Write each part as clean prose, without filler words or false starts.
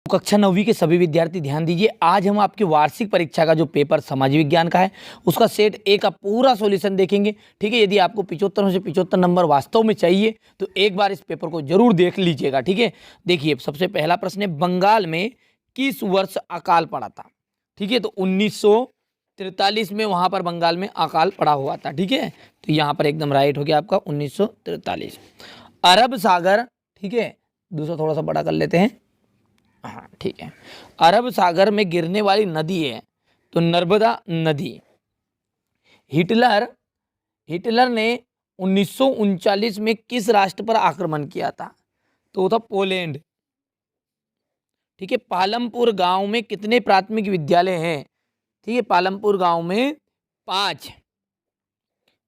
कक्षा 9वीं के सभी विद्यार्थी ध्यान दीजिए। आज हम आपकी वार्षिक परीक्षा का जो पेपर समाज विज्ञान का है उसका सेट ए का पूरा सॉल्यूशन देखेंगे। ठीक है, यदि आपको 75 में से 75 नंबर वास्तव में चाहिए तो एक बार इस पेपर को जरूर देख लीजिएगा। ठीक है, देखिए सबसे पहला प्रश्न है, बंगाल में किस वर्ष अकाल पड़ा था? ठीक है, तो 1943 में वहां पर बंगाल में अकाल पड़ा हुआ था। ठीक है, तो यहाँ पर एकदम राइट हो गया आपका 1943। अरब सागर, ठीक है, दूसरा थोड़ा सा बड़ा कर लेते हैं। हाँ ठीक है, अरब सागर में गिरने वाली नदी है तो नर्मदा नदी। हिटलर ने 1939 में किस राष्ट्र पर आक्रमण किया था? तो वो था पोलैंड। ठीक है, पालमपुर गांव में कितने प्राथमिक विद्यालय हैं? ठीक है, पालमपुर गांव में 5।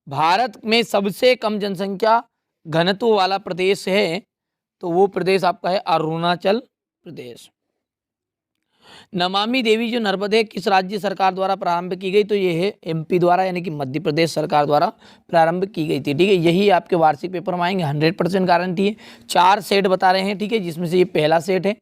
भारत में सबसे कम जनसंख्या घनत्व वाला प्रदेश है तो वो प्रदेश आपका है अरुणाचल प्रदेश। नमामि देवी जो नर्मदे किस राज्य सरकार द्वारा प्रारंभ की गई? तो ये है एमपी द्वारा, यानी कि मध्य प्रदेश सरकार द्वारा प्रारंभ की गई थी। ठीक है, यही आपके वार्षिक पेपर में आएंगे, 100% गारंटी है। 4 सेट बता रहे हैं, ठीक है, जिसमें से ये पहला सेट है।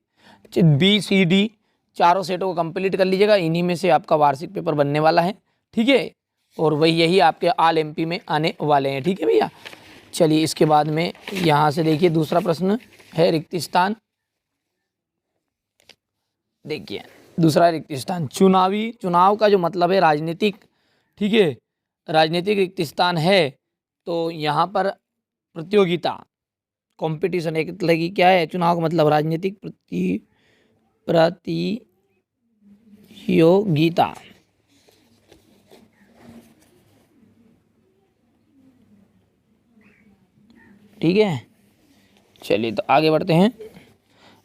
बी सी डी चारों सेटों को कंप्लीट कर लीजिएगा, इन्हीं में से आपका वार्षिक पेपर बनने वाला है। ठीक है, और वही यही आपके ऑल एमपी में आने वाले हैं। ठीक है भैया, चलिए इसके बाद में यहाँ से देखिए दूसरा प्रश्न है रिक्त स्थान। देखिए दूसरा रिक्त स्थान, चुनाव का जो मतलब है राजनीतिक। ठीक है, राजनीतिक रिक्त स्थान है तो यहाँ पर प्रतियोगिता, कंपटीशन एक तरह की क्या है? चुनाव का मतलब राजनीतिक प्रतियोगिता। ठीक है, चलिए तो आगे बढ़ते हैं।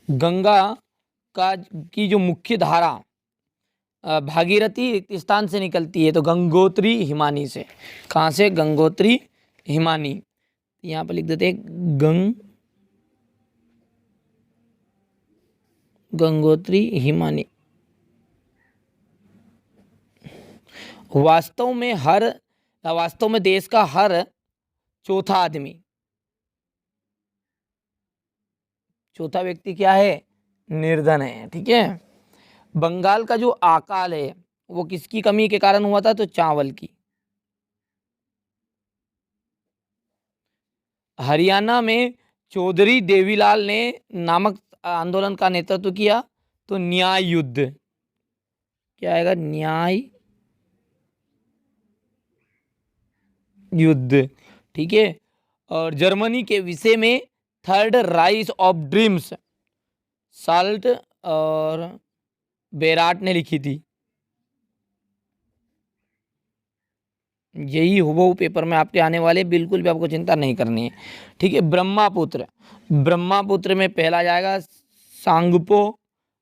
गंगा की जो मुख्य धारा भागीरथी रिक्त स्थान से निकलती है तो गंगोत्री हिमानी से। कहाँ से? गंगोत्री हिमानी। यहाँ पर लिख देते हैं गंगोत्री हिमानी। वास्तव में देश का हर चौथा व्यक्ति क्या है? निर्धन है। ठीक है, बंगाल का जो अकाल है वो किसकी कमी के कारण हुआ था? तो चावल की। हरियाणा में चौधरी देवीलाल ने नामक आंदोलन का नेतृत्व किया तो न्याय युद्ध। क्या आएगा? न्याय युद्ध। ठीक है, और जर्मनी के विषय में third rise of dreams salt और बेराट ने लिखी थी। यही हुबहू पेपर में आपके आने वाले, बिल्कुल भी आपको चिंता नहीं करनी है। ठीक है, ब्रह्मपुत्र में पहला जाएगा सांगपो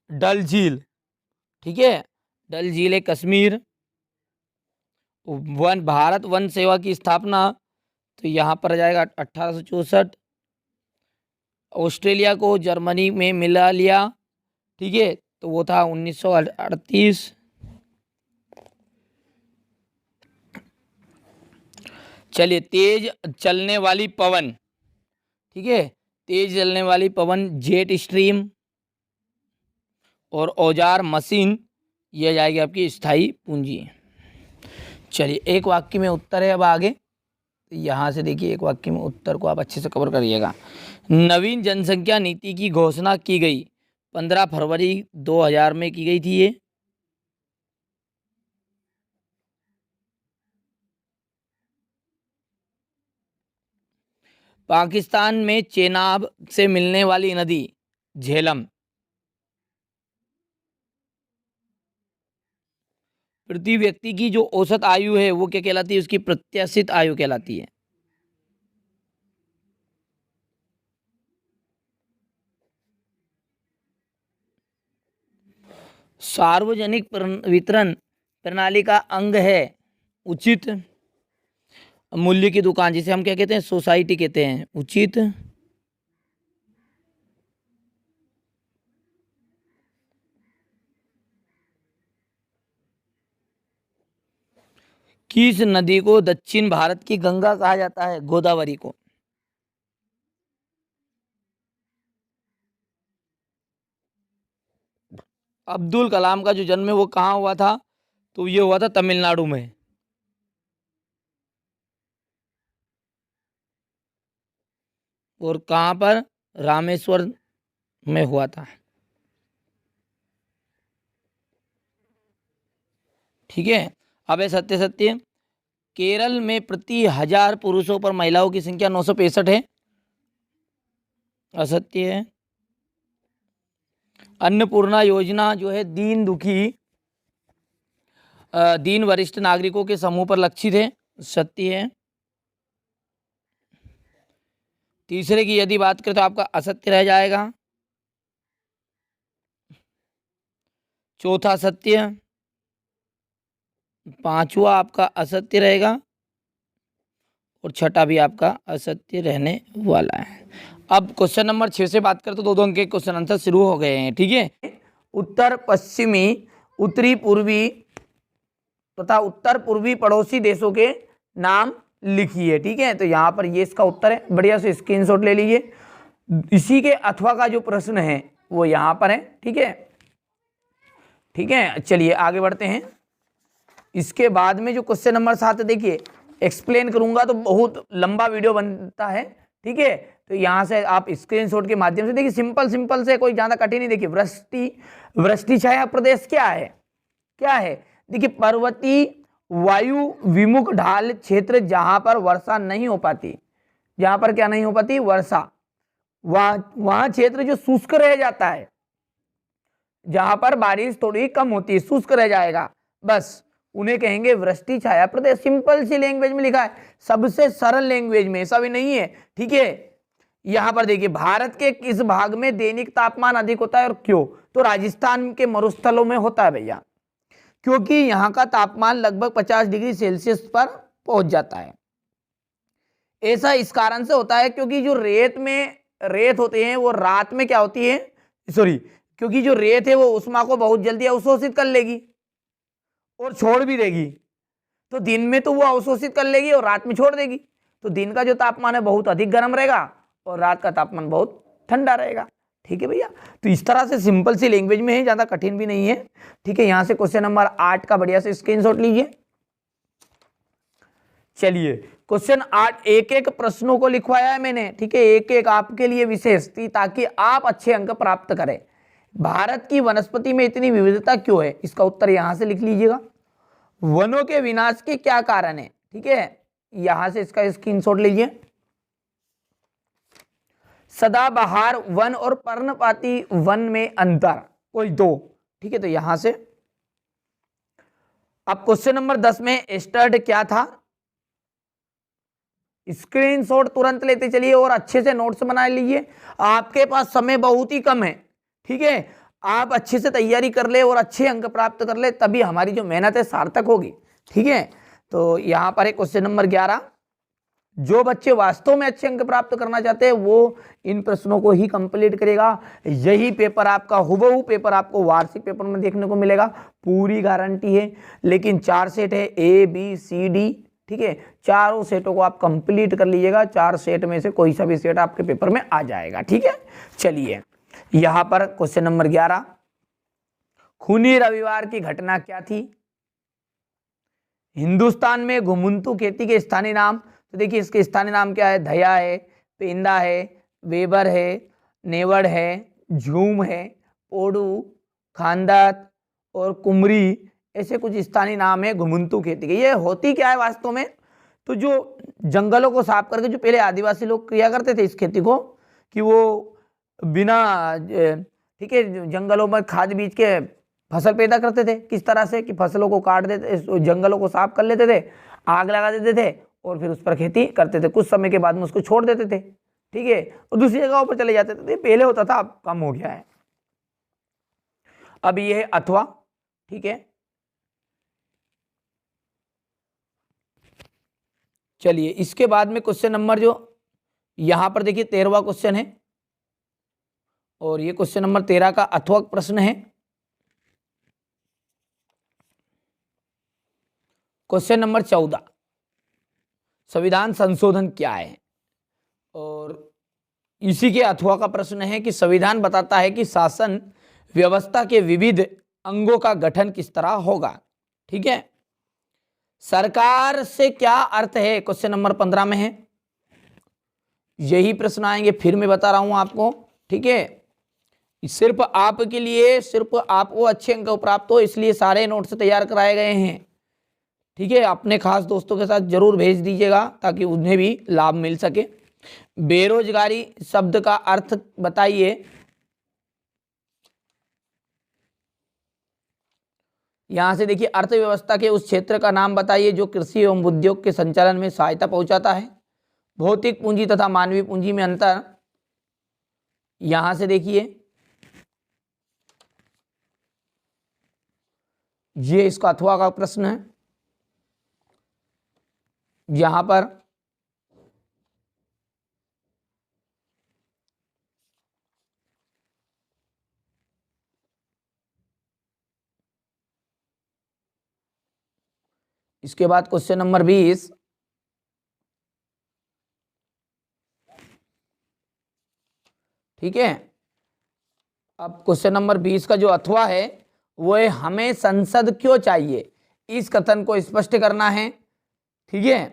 डल झील। ठीक है, डल झील है कश्मीर। भारत वन सेवा की स्थापना तो यहाँ पर जाएगा 1864। ऑस्ट्रेलिया को जर्मनी में मिला लिया, ठीक है, तो वो था 1938। चलिए, तेज चलने वाली पवन, ठीक है, तेज चलने वाली पवन जेट स्ट्रीम और औजार मशीन, यह जाएगी आपकी स्थायी पूंजी। चलिए एक वाक्य में उत्तर है। अब आगे यहाँ से देखिए, एक वाक्य में उत्तर को आप अच्छे से कवर करिएगा। नवीन जनसंख्या नीति की घोषणा की गई 15 फरवरी 2000 में की गई थी। ये पाकिस्तान में चेनाब से मिलने वाली नदी झेलम। प्रति व्यक्ति की जो औसत आयु है वो क्या कहलाती है? उसकी प्रत्याशित आयु कहलाती है। सार्वजनिक वितरण प्रणाली का अंग है उचित मूल्य की दुकान, जिसे हम क्या कहते हैं? सोसाइटी कहते हैं। उचित किस नदी को दक्षिण भारत की गंगा कहा जाता है? गोदावरी को। अब्दुल कलाम का जो जन्म है वो कहाँ हुआ था? तो ये हुआ था तमिलनाडु में। और कहाँ पर? रामेश्वर में हुआ था। ठीक है। अब है सत्य सत्य। केरल में प्रति 1000 पुरुषों पर महिलाओं की संख्या 965 है। असत्य है। अन्नपूर्णा योजना जो है दीन दुखी दीन वरिष्ठ नागरिकों के समूह पर लक्षित है। सत्य है। तीसरे की यदि बात करें तो आपका असत्य रह जाएगा। चौथा सत्य। पांचवा आपका असत्य रहेगा और छठा भी आपका असत्य रहने वाला है। अब क्वेश्चन नंबर 6 से बात करें तो दो दो अंक के क्वेश्चन आंसर शुरू हो गए हैं। ठीक है। उत्तर पश्चिमी, उत्तरी पूर्वी तथा उत्तर पूर्वी पड़ोसी देशों के नाम लिखिए। ठीक है। तो यहाँ पर ये इसका उत्तर है, बढ़िया से स्क्रीनशॉट ले लीजिए। इसी के अथवा का जो प्रश्न है वो यहाँ पर है। ठीक है। ठीक है, चलिए आगे बढ़ते हैं। इसके बाद में जो क्वेश्चन नंबर 7 है, देखिए एक्सप्लेन करूंगा तो बहुत लंबा वीडियो बनता है। ठीक है। तो यहाँ से आप स्क्रीनशॉट के माध्यम से देखिए, सिंपल सिंपल से, कोई ज्यादा कठिन नहीं। देखिए वृष्टि छाया प्रदेश क्या है? क्या है? देखिए पर्वतीय वायु विमुख ढाल क्षेत्र, जहां पर वर्षा नहीं हो पाती, जहां पर क्या नहीं हो पाती? वर्षा। वहां क्षेत्र जो शुष्क रह जाता है, जहां पर बारिश थोड़ी कम होती है, शुष्क रह जाएगा, बस उन्हें कहेंगे वृष्टि छाया प्रदेश। सिंपल सी लैंग्वेज में लिखा है, सबसे सरल लैंग्वेज में, ऐसा भी नहीं है। ठीक है। यहां पर देखिए भारत के किस भाग में दैनिक तापमान अधिक होता है और क्यों? तो राजस्थान के मरुस्थलों में होता है भैया, क्योंकि यहाँ का तापमान लगभग 50 डिग्री सेल्सियस पर पहुंच जाता है। ऐसा इस कारण से होता है क्योंकि जो रेत होते हैं वो रात में क्या होती है, सॉरी, क्योंकि जो रेत है वो उष्मा को बहुत जल्दी अवशोषित कर लेगी और छोड़ भी देगी। तो दिन में तो वो अवशोषित कर लेगी और रात में छोड़ देगी। तो दिन का जो तापमान है बहुत अधिक गर्म रहेगा और रात का तापमान बहुत ठंडा रहेगा। ठीक है भैया। तो इस तरह से सिंपल सी लैंग्वेज में है, ज्यादा कठिन भी नहीं है। ठीक है। यहां से क्वेश्चन नंबर 8 का बढ़िया से स्क्रीनशॉट लीजिए। चलिए क्वेश्चन 8 एक एक प्रश्नों को लिखवाया है मैंने। ठीक है। एक एक आपके लिए विशेष थी ताकि आप अच्छे अंक प्राप्त करें। भारत की वनस्पति में इतनी विविधता क्यों है? इसका उत्तर यहां से लिख लीजिएगा। वनों के विनाश के क्या कारण है? ठीक है। यहां से इसका स्क्रीनशॉट लीजिए। सदाबहार वन और पर्णपाती वन में अंतर कोई दो। ठीक है। तो यहां से अब क्वेश्चन नंबर 10 में स्टड क्या था? स्क्रीनशॉट तुरंत लेते चलिए और अच्छे से नोट्स बना लीजिए। आपके पास समय बहुत ही कम है। ठीक है। आप अच्छे से तैयारी कर ले और अच्छे अंक प्राप्त कर ले, तभी हमारी जो मेहनत है सार्थक होगी। ठीक है। तो यहां पर है क्वेश्चन नंबर 11। जो बच्चे वास्तव में अच्छे अंक प्राप्त करना चाहते हैं वो इन प्रश्नों को ही कंप्लीट करेगा। यही पेपर आपका हुबहू पेपर आपको वार्षिक पेपर में देखने को मिलेगा, पूरी गारंटी है। लेकिन 4 सेट है, A B C D। ठीक है। चारों सेटों को आप कंप्लीट कर लीजिएगा। 4 सेट में से कोई सा भी सेट आपके पेपर में आ जाएगा। ठीक है। चलिए यहां पर क्वेश्चन नंबर 11, खूनी रविवार की घटना क्या थी? हिंदुस्तान में घुमंतू खेती के स्थानीय नाम, तो देखिए इसके स्थानीय नाम क्या है? धया है, पेंदा है, वेबर है, नेवड़ है, झूम है, पोडू, खानदात और कुमरी, ऐसे कुछ स्थानीय नाम है घुमंतू खेती के। ये होती क्या है वास्तव में? तो जो जंगलों को साफ करके जो पहले आदिवासी लोग किया करते थे इस खेती को, कि वो बिना ठीक है जंगलों में खाद बीज के फसल पैदा करते थे। किस तरह से? कि फसलों को काट देते, जंगलों को साफ कर लेते थे, आग लगा देते थे और फिर उस पर खेती करते थे। कुछ समय के बाद में उसको छोड़ देते थे। ठीक है। और दूसरी जगहों पर चले जाते थे। पहले होता था, अब कम हो गया है। अब ये है अथवा। ठीक है। चलिए इसके बाद में क्वेश्चन नंबर जो यहां पर देखिए 13वां क्वेश्चन है और ये क्वेश्चन नंबर 13 का अथवा प्रश्न है। क्वेश्चन नंबर 14, संविधान संशोधन क्या है? और इसी के अथवा का प्रश्न है कि संविधान बताता है कि शासन व्यवस्था के विविध अंगों का गठन किस तरह होगा। ठीक है, सरकार से क्या अर्थ है, क्वेश्चन नंबर 15 में है, यही प्रश्न आएंगे, फिर मैं बता रहा हूं आपको। ठीक है, सिर्फ आपके लिए, सिर्फ आपको अच्छे अंक प्राप्त हो इसलिए सारे नोट्स तैयार कराए गए हैं। ठीक है, अपने खास दोस्तों के साथ जरूर भेज दीजिएगा ताकि उन्हें भी लाभ मिल सके। बेरोजगारी शब्द का अर्थ बताइए। यहां से देखिए, अर्थव्यवस्था के उस क्षेत्र का नाम बताइए जो कृषि एवं उद्योग के संचालन में सहायता पहुंचाता है। भौतिक पूंजी तथा मानवीय पूंजी में अंतर, यहां से देखिए ये इसका अथवा का प्रश्न है। यहां पर इसके बाद क्वेश्चन नंबर 20, ठीक है। अब क्वेश्चन नंबर 20 का जो अथवा है वो है, हमें संसद क्यों चाहिए, इस कथन को स्पष्ट करना है। ठीक है,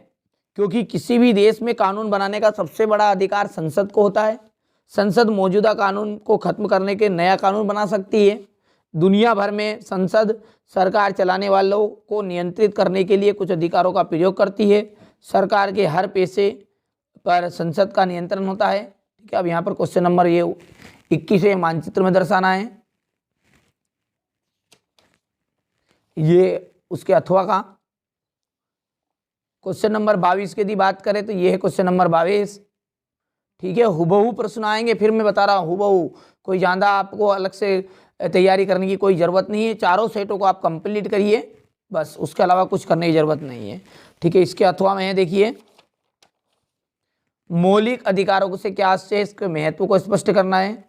क्योंकि किसी भी देश में कानून बनाने का सबसे बड़ा अधिकार संसद को होता है। संसद मौजूदा कानून को खत्म करने के नया कानून बना सकती है। दुनिया भर में संसद सरकार चलाने वालों को नियंत्रित करने के लिए कुछ अधिकारों का प्रयोग करती है। सरकार के हर पैसे पर संसद का नियंत्रण होता है। ठीक है, अब यहाँ पर क्वेश्चन नंबर ये 21 मानचित्र में दर्शाना है, ये उसके अथवा का। क्वेश्चन नंबर 22 की यदि बात करें तो ये है क्वेश्चन नंबर 22। ठीक है, हुबहू प्रश्न आएंगे, फिर मैं बता रहा हूँ हुबहू, कोई ज़्यादा आपको अलग से तैयारी करने की कोई ज़रूरत नहीं है। चारों सेटों को आप कंप्लीट करिए, बस उसके अलावा कुछ करने की ज़रूरत नहीं है। ठीक है, इसके अथवा में है, देखिए मौलिक अधिकारों से क्या आशय, इसके महत्व को स्पष्ट करना है।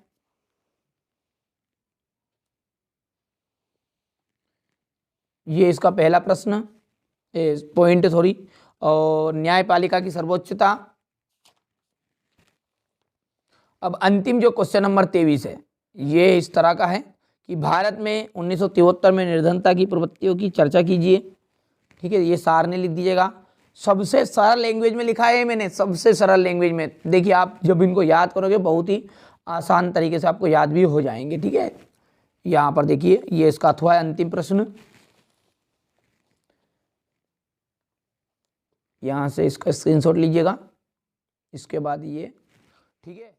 ये इसका पहला प्रश्न पॉइंट सॉरी। और न्यायपालिका की सर्वोच्चता। अब अंतिम जो क्वेश्चन नंबर 23 है ये इस तरह का है कि भारत में 1973 में निर्धनता की प्रवृत्तियों की चर्चा कीजिए। ठीक है, ये सारणी लिख दीजिएगा। सबसे सरल लैंग्वेज में लिखा है मैंने, सबसे सरल लैंग्वेज में। देखिए आप जब इनको याद करोगे बहुत ही आसान तरीके से आपको याद भी हो जाएंगे। ठीक है, यहाँ पर देखिए ये इसका अथवा है, अंतिम प्रश्न। यहाँ से इसका स्क्रीनशॉट लीजिएगा, इसके बाद ये। ठीक है।